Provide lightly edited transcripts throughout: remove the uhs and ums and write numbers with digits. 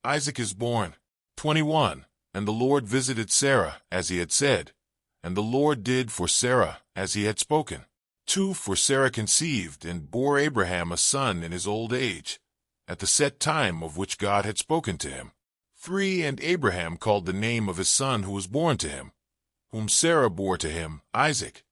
Isaac is born. 21. And the Lord visited Sarah, as he had said. And the Lord did for Sarah, as he had spoken. 2. For Sarah conceived, and bore Abraham a son in his old age, at the set time of which God had spoken to him. 3. And Abraham called the name of his son who was born to him, whom Sarah bore to him, Isaac.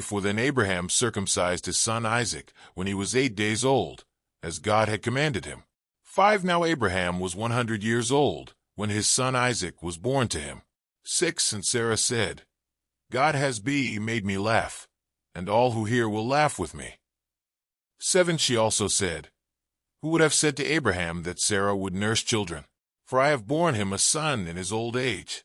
For then Abraham circumcised his son Isaac, when he was 8 days old, as God had commanded him. 5. Now Abraham was 100 years old, when his son Isaac was born to him. 6. And Sarah said, God has made me laugh, and all who hear will laugh with me. 7. She also said, Who would have said to Abraham that Sarah would nurse children? For I have borne him a son in his old age.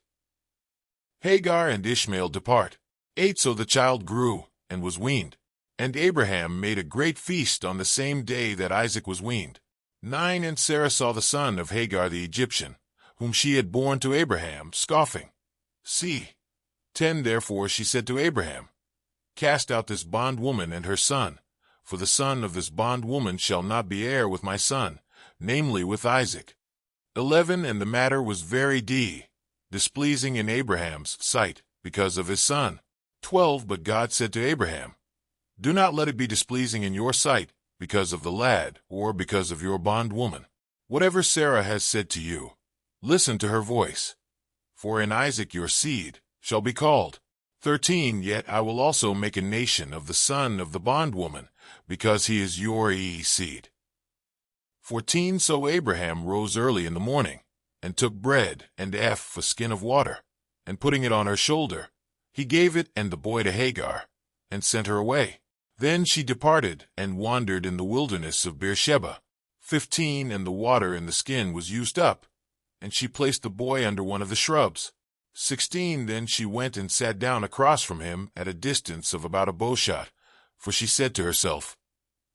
Hagar and Ishmael depart. 8. So the child grew, and was weaned. And Abraham made a great feast on the same day that Isaac was weaned. 9. And Sarah saw the son of Hagar the Egyptian, whom she had borne to Abraham, scoffing. See. 10. Therefore she said to Abraham, Cast out this bondwoman and her son, for the son of this bondwoman shall not be heir with my son, namely with Isaac. 11. And the matter was very displeasing in Abraham's sight, because of his son. 12. But God said to Abraham, Do not let it be displeasing in your sight, because of the lad, or because of your bondwoman. Whatever Sarah has said to you, listen to her voice. For in Isaac your seed shall be called. 13. Yet I will also make a nation of the son of the bondwoman, because he is your seed. 14. So Abraham rose early in the morning, and took bread and a skin of water, and putting it on her shoulder, he gave it and the boy to Hagar, and sent her away. Then she departed, and wandered in the wilderness of Beersheba. 15. And the water in the skin was used up, and she placed the boy under one of the shrubs. 16. Then she went and sat down across from him at a distance of about a bowshot, for she said to herself,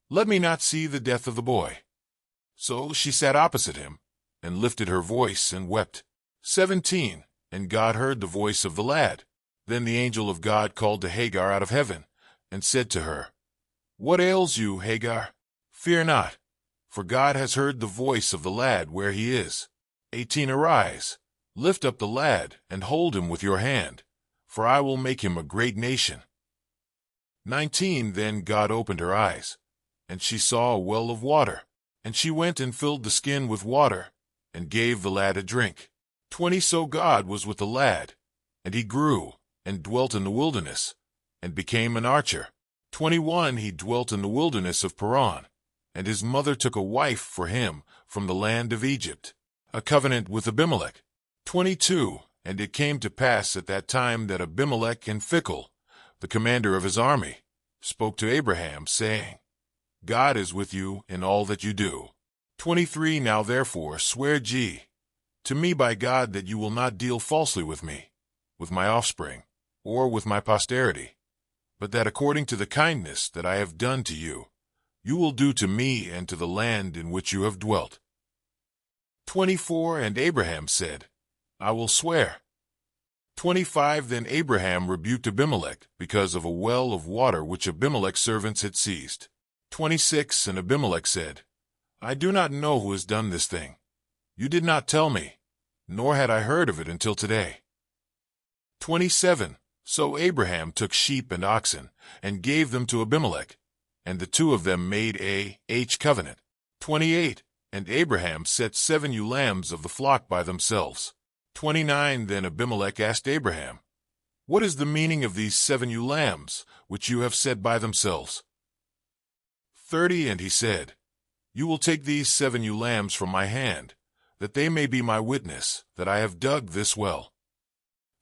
Let me not see the death of the boy. So she sat opposite him, and lifted her voice and wept. 17. And God heard the voice of the lad. Then the angel of God called to Hagar out of heaven, and said to her, What ails you, Hagar? Fear not, for God has heard the voice of the lad where he is. 18. Arise, lift up the lad, and hold him with your hand, for I will make him a great nation. 19. Then God opened her eyes, and she saw a well of water, and she went and filled the skin with water, and gave the lad a drink. 20. So God was with the lad, and he grew, and dwelt in the wilderness, and became an archer. 21. He dwelt in the wilderness of Paran, and his mother took a wife for him from the land of Egypt, a covenant with Abimelech. 22. And it came to pass at that time that Abimelech and Phicol, the commander of his army, spoke to Abraham, saying, God is with you in all that you do. 23. Now therefore swear to me by God that you will not deal falsely with me, with my offspring, or with my posterity, but that according to the kindness that I have done to you, you will do to me and to the land in which you have dwelt. 24. And Abraham said, I will swear. 25. Then Abraham rebuked Abimelech because of a well of water which Abimelech's servants had seized. 26. And Abimelech said, I do not know who has done this thing. You did not tell me, nor had I heard of it until today. 27. So Abraham took sheep and oxen, and gave them to Abimelech, and the two of them made a covenant. 28. And Abraham set 7 ewe lambs of the flock by themselves. 29. Then Abimelech asked Abraham, What is the meaning of these 7 ewe lambs, which you have set by themselves? 30. And he said, You will take these 7 ewe lambs from my hand, that they may be my witness, that I have dug this well.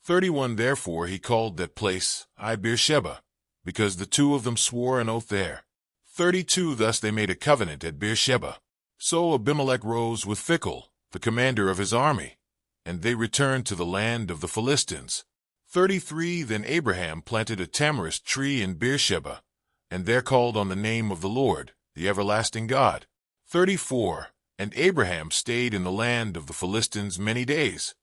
31. Therefore he called that place Beersheba, because the two of them swore an oath there. 32. Thus they made a covenant at Beersheba. So Abimelech rose with Phicol, the commander of his army, and they returned to the land of the Philistines. 33. Then Abraham planted a tamarisk tree in Beersheba, and there called on the name of the Lord, the everlasting God. 34. And Abraham stayed in the land of the Philistines many days.